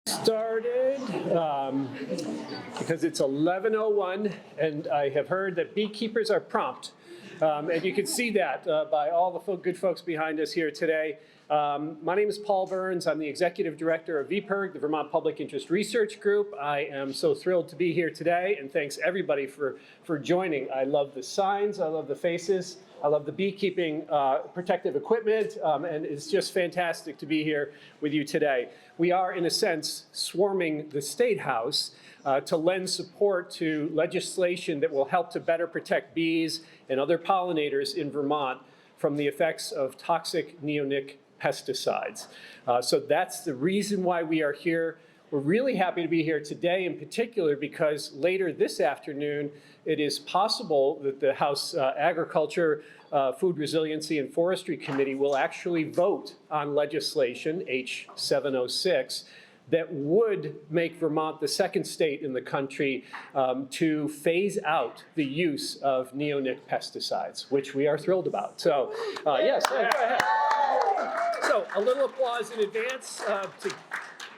Started because it's 11:01 and I have heard that beekeepers are prompt. And you can see that by all the good folks behind us here today. My name is Paul Burns. I'm the Executive Director of VPIRG, the Vermont Public Interest Research Group. I am so thrilled to be here today, and thanks everybody for joining. I love the signs, I love the faces, I love the beekeeping protective equipment, and it's just fantastic to be here with you today. We are, in a sense, swarming the State House to lend support to legislation that will help to better protect bees and other pollinators in Vermont from the effects of toxic neonic pesticides. So that's the reason why we are here. We're really happy to be here today in particular because later this afternoon, it is possible that the House Agriculture, Food Resiliency and Forestry Committee will actually vote on legislation, H706, that would make Vermont the second state in the country to phase out the use of neonic pesticides, which we are thrilled about. So, yes, go ahead. So, a little applause in advance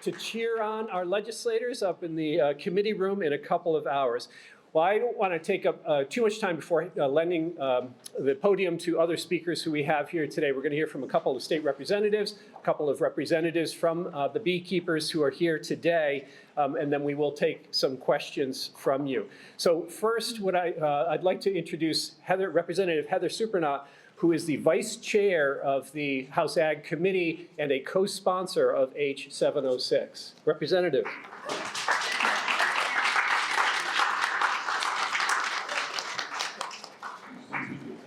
to cheer on our legislators up in the committee room in a couple of hours. Well, I don't want to take up too much time before lending the podium to other speakers who we have here today. We're going to hear from a couple of state representatives, a couple of representatives from the beekeepers who are here today, and then we will take some questions from you. So first, I'd like to introduce Representative Heather Supernaut, who is the Vice Chair of the House Ag Committee and a co-sponsor of H706. Representative.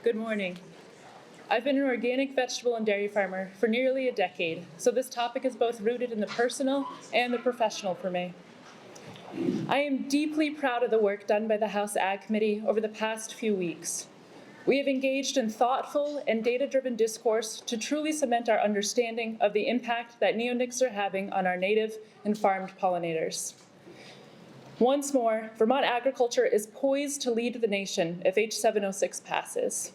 Good morning. I've been an organic vegetable and dairy farmer for nearly a decade, so this topic is both rooted in the personal and the professional for me. I am deeply proud of the work done by the House Ag Committee over the past few weeks. We have engaged in thoughtful and data-driven discourse to truly cement our understanding of the impact that neonics are having on our native and farmed pollinators. Once more, Vermont agriculture is poised to lead the nation if H706 passes.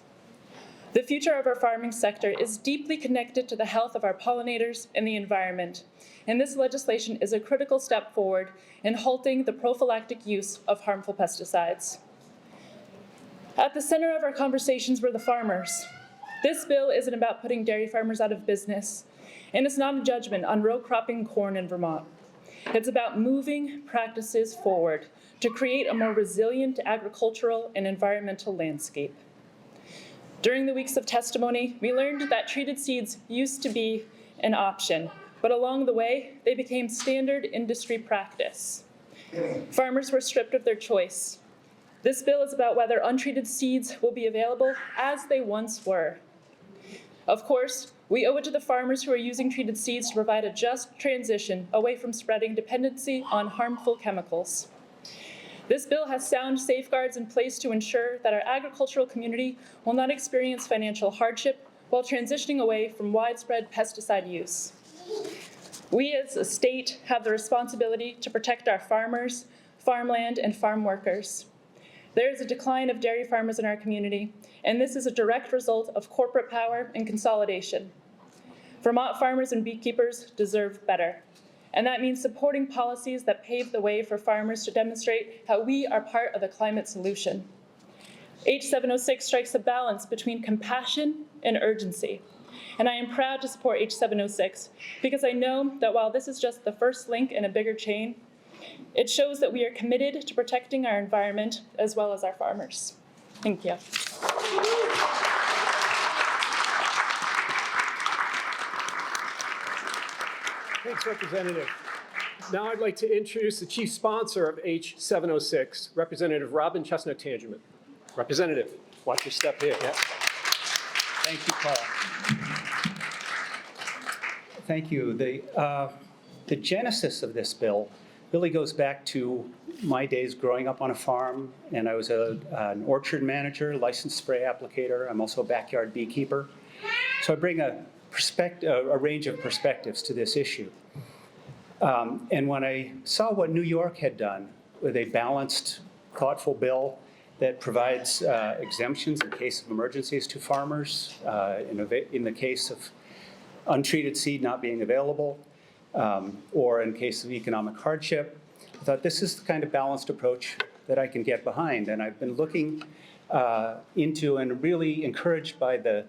The future of our farming sector is deeply connected to the health of our pollinators and the environment, and this legislation is a critical step forward in halting the prophylactic use of harmful pesticides. At the center of our conversations were the farmers. This bill isn't about putting dairy farmers out of business, and it's not a judgment on row cropping corn in Vermont. It's about moving practices forward to create a more resilient agricultural and environmental landscape. During the weeks of testimony, we learned that treated seeds used to be an option, but along the way, they became standard industry practice. Farmers were stripped of their choice. This bill is about whether untreated seeds will be available as they once were. Of course, we owe it to the farmers who are using treated seeds to provide a just transition away from spreading dependency on harmful chemicals. This bill has sound safeguards in place to ensure that our agricultural community will not experience financial hardship while transitioning away from widespread pesticide use. We as a state have the responsibility to protect our farmers, farmland, and farm workers. There is a decline of dairy farmers in our community, and this is a direct result of corporate power and consolidation. Vermont farmers and beekeepers deserve better, and that means supporting policies that pave the way for farmers to demonstrate how we are part of the climate solution. H706 strikes a balance between compassion and urgency, and I am proud to support H706 because I know that while this is just the first link in a bigger chain, it shows that we are committed to protecting our environment as well as our farmers. Thank you. Thanks, Representative. Now I'd like to introduce the chief sponsor of H706, Representative Robin Chestnut-Tangerman. Representative, watch your step here. Yep. Thank you, Paul. Thank you. The genesis of this bill really goes back to my days growing up on a farm, and I was an orchard manager, licensed spray applicator. I'm also a backyard beekeeper. So I bring a range of perspectives to this issue. And when I saw what New York had done with a balanced, thoughtful bill that provides exemptions in case of emergencies to farmers, in the case of untreated seed not being available, or in case of economic hardship. I thought this is the kind of balanced approach that I can get behind. And I've been looking into and really encouraged by the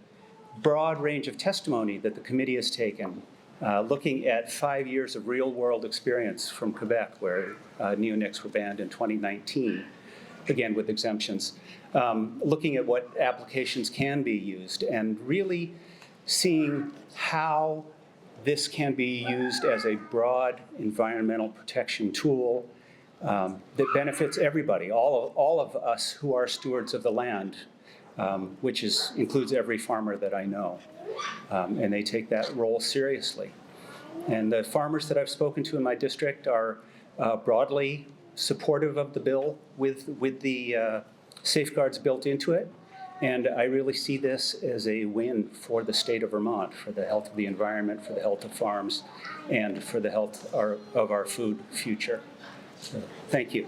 broad range of testimony that the committee has taken, looking at 5 years of real-world experience from Quebec, where neonics were banned in 2019, again with exemptions, looking at what applications can be used, and really seeing how this can be used as a broad environmental protection tool that benefits everybody, all of us who are stewards of the land, which includes every farmer that I know. And they take that role seriously. And the farmers that I've spoken to in my district are broadly supportive of the bill with the safeguards built into it. And I really see this as a win for the state of Vermont, for the health of the environment, for the health of farms, and for the health of our food future. So, thank you.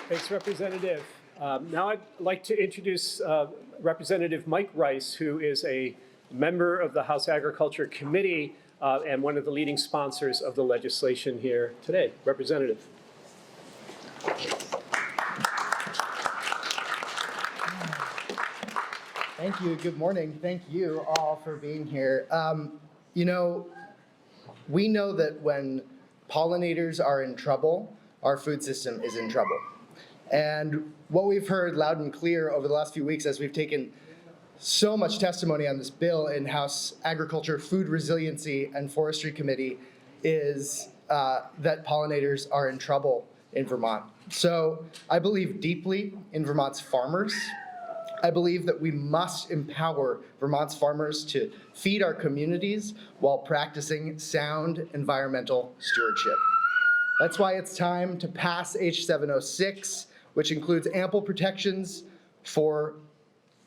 Thanks, Representative. Now I'd like to introduce Representative Mike Rice, who is a member of the House Agriculture Committee and one of the leading sponsors of the legislation here today. Representative. Thank you. Good morning. Thank you all for being here. You know, we know that when pollinators are in trouble, our food system is in trouble. And what we've heard loud and clear over the last few weeks as we've taken so much testimony on this bill in House Agriculture, Food Resiliency, and Forestry Committee is that pollinators are in trouble in Vermont. So I believe deeply in Vermont's farmers. I believe that we must empower Vermont's farmers to feed our communities while practicing sound environmental stewardship. That's why it's time to pass H706, which includes ample protections for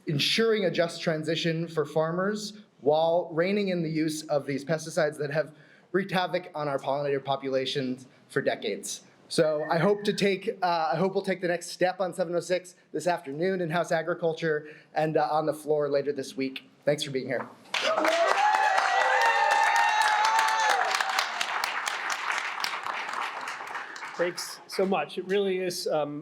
ensuring a just transition for farmers while reining in the use of these pesticides that have wreaked havoc on our pollinator populations for decades. So I hope we'll take the next step on 706 this afternoon in House Agriculture and on the floor later this week. Thanks for being here. Thanks so much. It really is a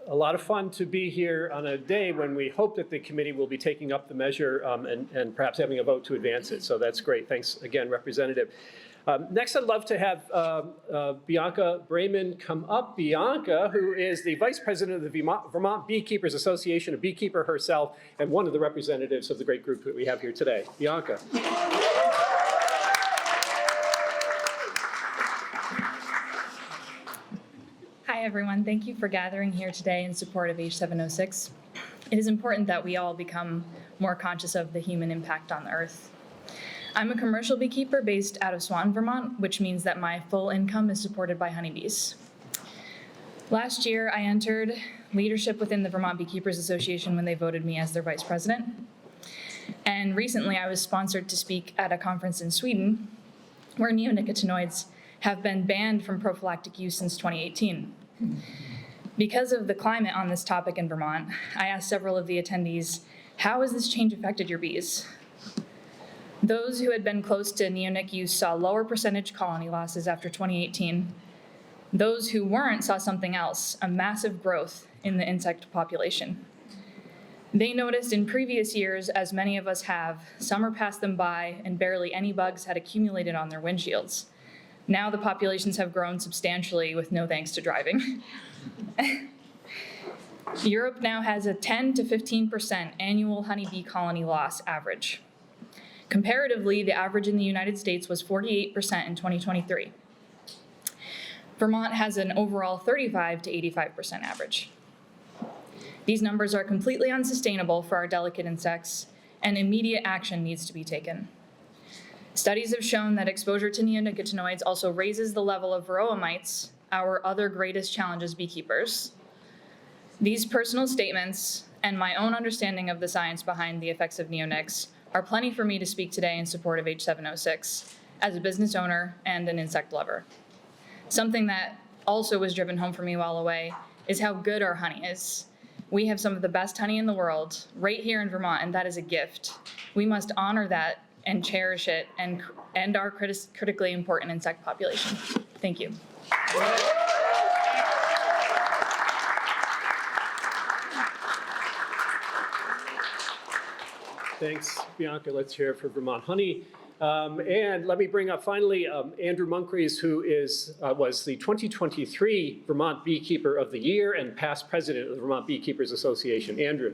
lot of fun to be here on a day when we hope that the committee will be taking up the measure and perhaps having a vote to advance it. So that's great. Thanks again, Representative. Next, I'd love to have Bianca Brayman come up. Bianca, who is the Vice President of the Vermont Beekeepers Association, a beekeeper herself, and one of the representatives of the great group that we have here today. Bianca. Hi, everyone. Thank you for gathering here today in support of H706. It is important that we all become more conscious of the human impact on the earth. I'm a commercial beekeeper based out of Swan, Vermont, which means that my full income is supported by honeybees. Last year, I entered leadership within the Vermont Beekeepers Association when they voted me as their vice president. And recently, I was sponsored to speak at a conference in Sweden where neonicotinoids have been banned from prophylactic use since 2018. Because of the climate on this topic in Vermont, I asked several of the attendees, how has this change affected your bees? Those who had been close to neonic use saw lower percentage colony losses after 2018. Those who weren't saw something else, a massive growth in the insect population. They noticed in previous years, as many of us have, summer passed them by and barely any bugs had accumulated on their windshields. Now the populations have grown substantially with no thanks to driving. Europe now has a 10 to 15% annual honeybee colony loss average. Comparatively, the average in the United States was 48% in 2023. Vermont has an overall 35 to 85% average. These numbers are completely unsustainable for our delicate insects, and immediate action needs to be taken. Studies have shown that exposure to neonicotinoids also raises the level of varroa mites, our other greatest challenge as beekeepers. These personal statements and my own understanding of the science behind the effects of neonics are plenty for me to speak today in support of H706 as a business owner and an insect lover. Something that also was driven home for me while away is how good our honey is. We have some of the best honey in the world right here in Vermont, and that is a gift. We must honor that and cherish it and end our critically important insect population. Thank you. Thanks, Bianca. Let's hear it for Vermont Honey. And let me bring up finally Andrew Moncrief, who was the 2023 Vermont Beekeeper of the Year and past president of the Vermont Beekeepers Association. Andrew.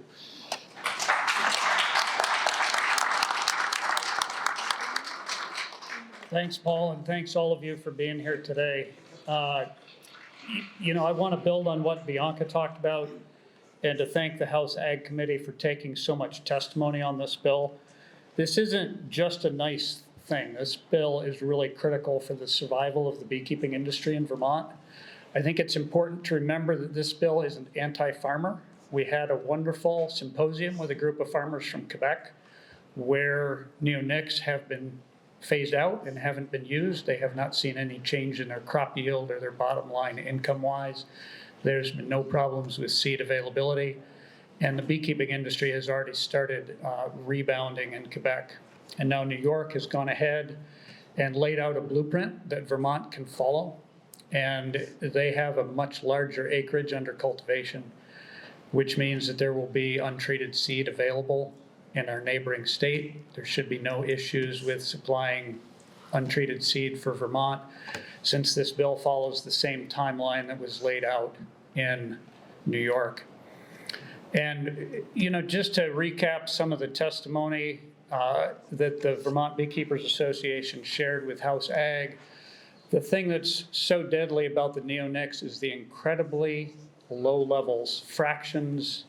Thanks, Paul, and thanks all of you for being here today. I want to build on what Bianca talked about and to thank the House Ag Committee for taking so much testimony on this bill. This isn't just a nice thing. This bill is really critical for the survival of the beekeeping industry in Vermont. I think it's important to remember that this bill isn't anti-farmer. We had a wonderful symposium with a group of farmers from Quebec where neonics have been phased out and haven't been used. They have not seen any change in their crop yield or their bottom line income-wise. There's been no problems with seed availability. And the beekeeping industry has already started rebounding in Quebec. And now New York has gone ahead and laid out a blueprint that Vermont can follow. And they have a much larger acreage under cultivation, which means that there will be untreated seed available in our neighboring state. There should be no issues with supplying untreated seed for Vermont, since this bill follows the same timeline that was laid out in New York. And, just to recap some of the testimony that the Vermont Beekeepers Association shared with House Ag, the thing that's so deadly about the neonics is the incredibly low levels, fractions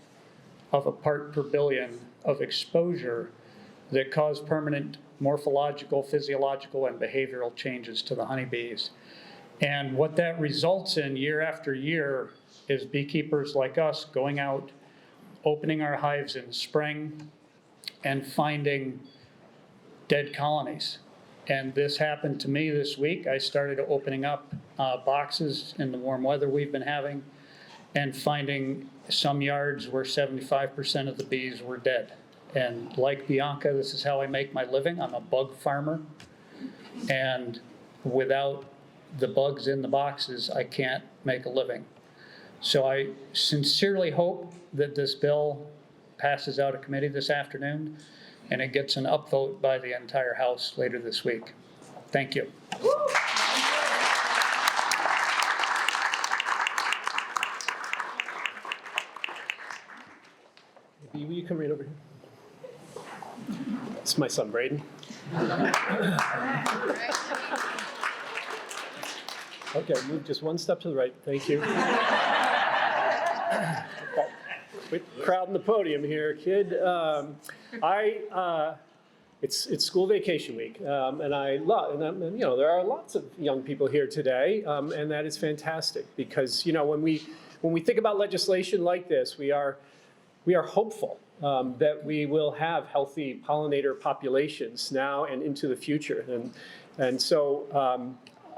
of a part per billion of exposure that cause permanent morphological, physiological, and behavioral changes to the honeybees. And what that results in year after year is beekeepers like us going out, opening our hives in spring, and finding dead colonies. And this happened to me this week. I started opening up boxes in the warm weather we've been having and finding some yards where 75% of the bees were dead. And like Bianca, this is how I make my living. I'm a bug farmer. And without the bugs in the boxes, I can't make a living. So I sincerely hope that this bill passes out of committee this afternoon and it gets an upvote by the entire House later this week. Thank you. Will you come right over here? It's my son, Braden. Okay, move just one step to the right. Thank you. Quit crowding the podium here, kid. It's school vacation week, and there are lots of young people here today, and that is fantastic because when we think about legislation like this, we are hopeful that we will have healthy pollinator populations now and into the future, and so.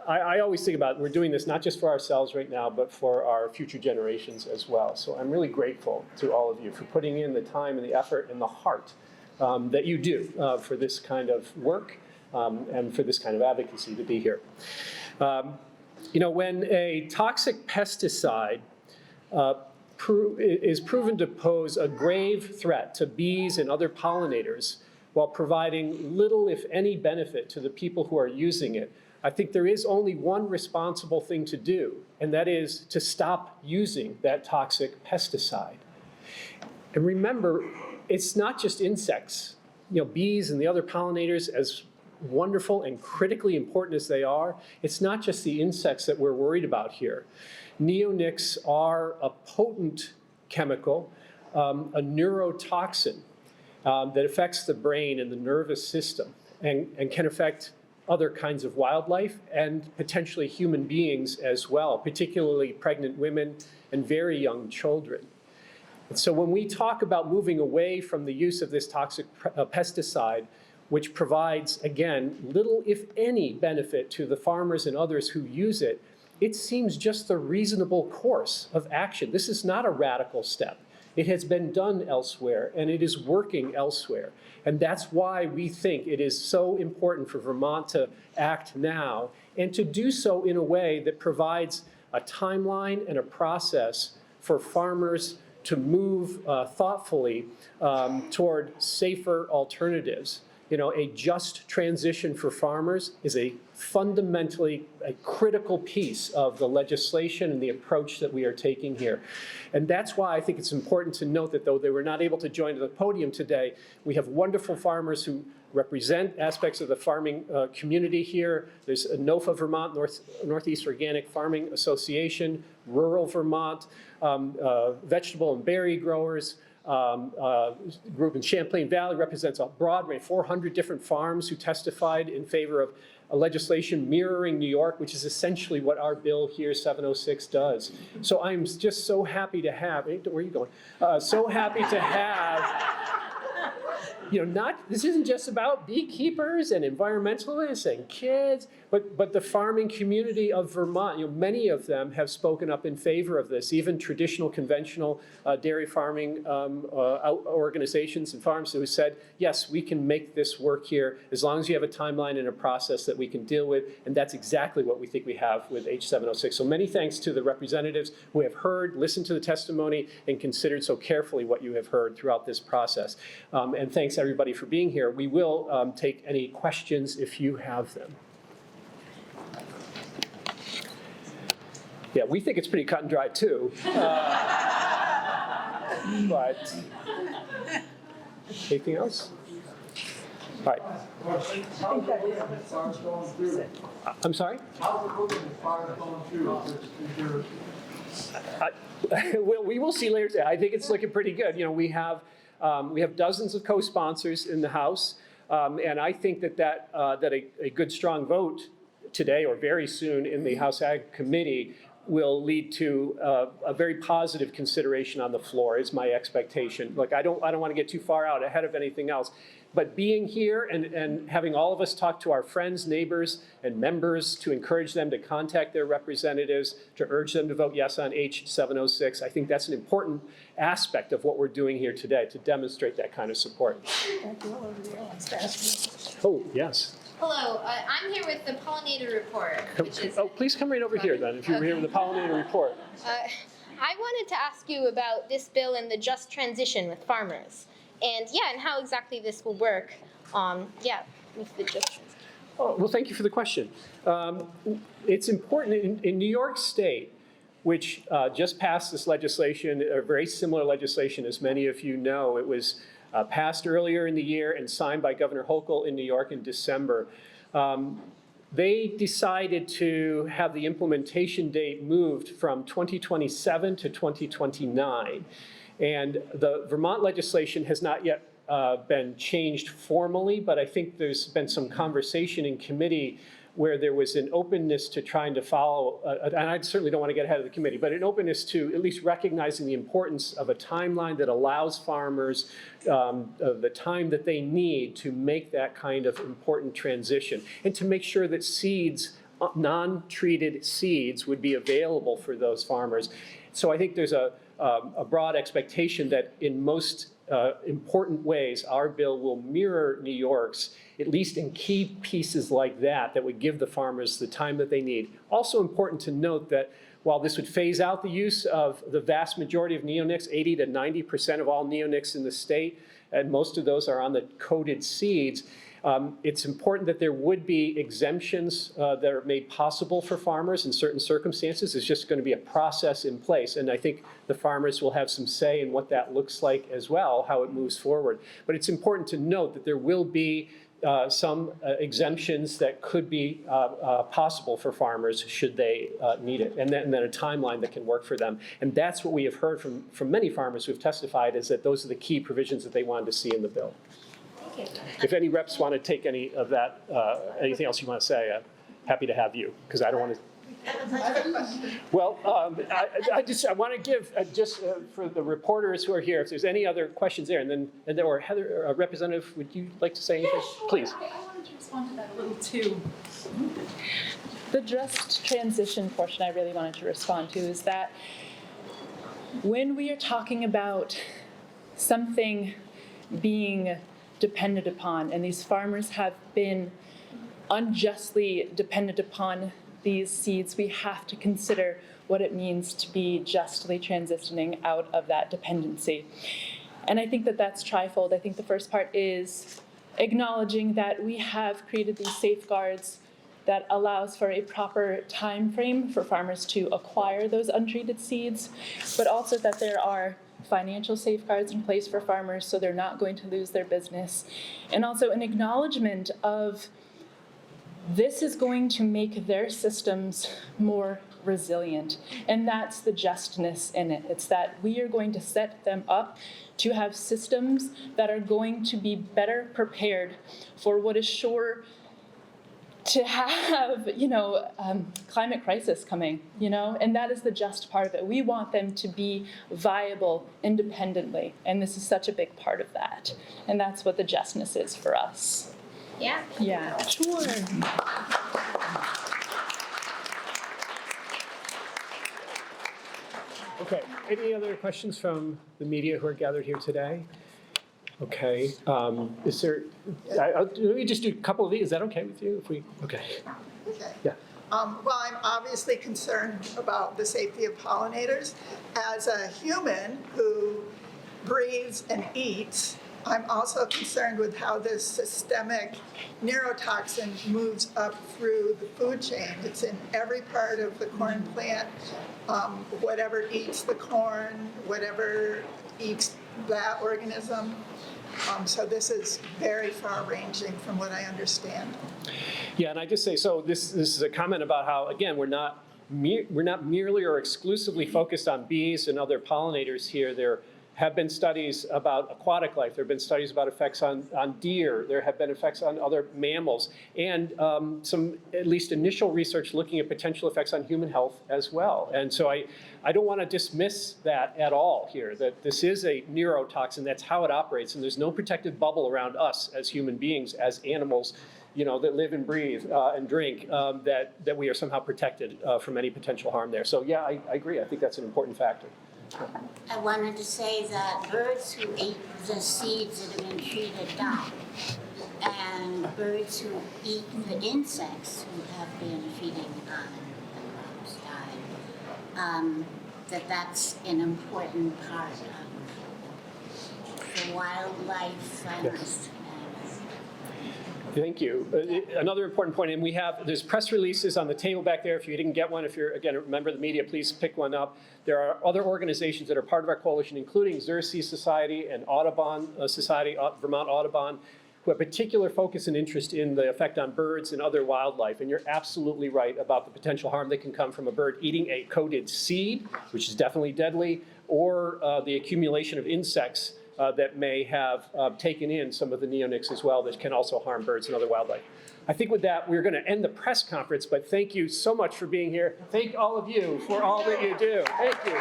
I always think about we're doing this not just for ourselves right now, but for our future generations as well. So I'm really grateful to all of you for putting in the time and the effort and the heart that you do for this kind of work and for this kind of advocacy to be here. When a toxic pesticide is proven to pose a grave threat to bees and other pollinators while providing little, if any, benefit to the people who are using it, I think there is only one responsible thing to do, and that is to stop using that toxic pesticide. And remember, it's not just insects. Bees and the other pollinators, as wonderful and critically important as they are, it's not just the insects that we're worried about here. Neonics are a potent chemical, a neurotoxin that affects the brain and the nervous system and can affect other kinds of wildlife and potentially human beings as well, particularly pregnant women and very young children. And so when we talk about moving away from the use of this toxic pesticide, which provides, again, little if any benefit to the farmers and others who use it, it seems just the reasonable course of action. This is not a radical step. It has been done elsewhere, and it is working elsewhere. And that's why we think it is so important for Vermont to act now, and to do so in a way that provides a timeline and a process for farmers to move thoughtfully toward safer alternatives. A just transition for farmers is fundamentally a critical piece of the legislation and the approach that we are taking here. And that's why I think it's important to note that though they were not able to join the podium today, we have wonderful farmers who represent aspects of the farming community here. There's NOFA Vermont, Northeast Organic Farming Association, Rural Vermont, vegetable and berry growers, group in Champlain Valley represents a broad range, 400 different farms who testified in favor of a legislation mirroring New York, which is essentially what our bill here, 706, does. So I'm just so happy to have, where are you going? So happy to have, this isn't just about beekeepers and environmentalists and kids, but the farming community of Vermont. Many of them have spoken up in favor of this, even traditional, conventional dairy farming organizations and farms who said, yes, we can make this work here as long as you have a timeline and a process that we can deal with, and that's exactly what we think we have with H706. So many thanks to the representatives who have heard, listened to the testimony, and considered so carefully what you have heard throughout this process. And thanks everybody for being here. We will take any questions if you have them. Yeah, we think it's pretty cut and dry too. But anything else? All right. I'm sorry? How's it moving as far as going through? Well, we will see later today. I think it's looking pretty good. We have dozens of co-sponsors in the House, and I think that a good strong vote today or very soon in the House Ag Committee will lead to a very positive consideration on the floor, is my expectation. Look, I don't want to get too far out ahead of anything else, but being here and having all of us talk to our friends, neighbors, and members to encourage them to contact their representatives, to urge them to vote yes on H706, I think that's an important aspect of what we're doing here today, to demonstrate that kind of support. Oh, yes. Hello, I'm here with the pollinator report, which is. Please come right over here then, if you're here with the pollinator report. I wanted to ask you about this bill and the just transition with farmers, and how exactly this will work. With the just transition. Oh, well, thank you for the question. It's important in New York State, which just passed this legislation, a very similar legislation, as many of you know. It was passed earlier in the year and signed by Governor Hochul in New York in December. They decided to have the implementation date moved from 2027 to 2029. And the Vermont legislation has not yet been changed formally, but I think there's been some conversation in committee where there was an openness to trying to follow, and I certainly don't want to get ahead of the committee, but an openness to at least recognizing the importance of a timeline that allows farmers the time that they need to make that kind of important transition, and to make sure that seeds, non-treated seeds, would be available for those farmers. So I think there's a broad expectation that in most important ways, our bill will mirror New York's, at least in key pieces like that would give the farmers the time that they need. Also important to note that while this would phase out the use of the vast majority of neonics, 80 to 90% of all neonics in the state, and most of those are on the coated seeds, it's important that there would be exemptions that are made possible for farmers in certain circumstances. There's just going to be a process in place, and I think the farmers will have some say in what that looks like as well, how it moves forward. But it's important to note that there will be some exemptions that could be possible for farmers should they need it, and then a timeline that can work for them. And that's what we have heard from many farmers who have testified, is that those are the key provisions that they wanted to see in the bill. If any reps want to take any of that, anything else you want to say, happy to have you, because I don't want to. Well, I want to give just for the reporters who are here, if there's any other questions there, and then or Heather, Representative, would you like to say anything? Sure. Please. I wanted to respond to that a little too. The just transition portion I really wanted to respond to is that When we are talking about something being dependent upon, and these farmers have been unjustly dependent upon these seeds, we have to consider what it means to be justly transitioning out of that dependency. And I think that that's trifold. I think the first part is acknowledging that we have created these safeguards that allows for a proper time frame for farmers to acquire those untreated seeds, but also that there are financial safeguards in place for farmers so they're not going to lose their business. And also an acknowledgement of this is going to make their systems more resilient. And that's the justness in it. It's that we are going to set them up to have systems that are going to be better prepared for what is sure to have, climate crisis coming, and that is the just part of it. We want them to be viable independently, and this is such a big part of that. And that's what the justness is for us. Yeah. Yeah, sure. Okay, any other questions from the media who are gathered here today? Okay, is there, let me just do a couple of these, is that okay with you if we, okay, Okay. yeah. Well, I'm obviously concerned about the safety of pollinators. As a human who breathes and eats, I'm also concerned with how this systemic neurotoxin moves up through the food chain. It's in every part of the corn plant. Whatever eats the corn, whatever eats that organism. So this is very far-ranging from what I understand. Yeah, and I just say, so this is a comment about how, again, we're not merely or exclusively focused on bees and other pollinators here. There have been studies about aquatic life. There have been studies about effects on deer. There have been effects on other mammals, and some at least initial research looking at potential effects on human health as well. And so I don't want to dismiss that at all here, that this is a neurotoxin. That's how it operates, and there's no protective bubble around us as human beings, as animals, that live and breathe and drink, that we are somehow protected from any potential harm there. So yeah, I agree. I think that's an important factor. I wanted to say that birds who eat the seeds that have been treated die. And birds who eat the insects who have been feeding on the crops die. That's an important part of the wildlife Yes. Thank you. Another important point, and there's press releases on the table back there. If you didn't get one, if you're, again, a member of the media, please pick one up. There are other organizations that are part of our coalition, including Xerces Society and Audubon Society, Vermont Audubon, who have particular focus and interest in the effect on birds and other wildlife. And you're absolutely right about the potential harm that can come from a bird eating a coated seed, which is definitely deadly, or the accumulation of insects that may have taken in some of the neonics as well that can also harm birds and other wildlife. I think with that, we're going to end the press conference, but thank you so much for being here. Thank all of you for all that you do. Thank you.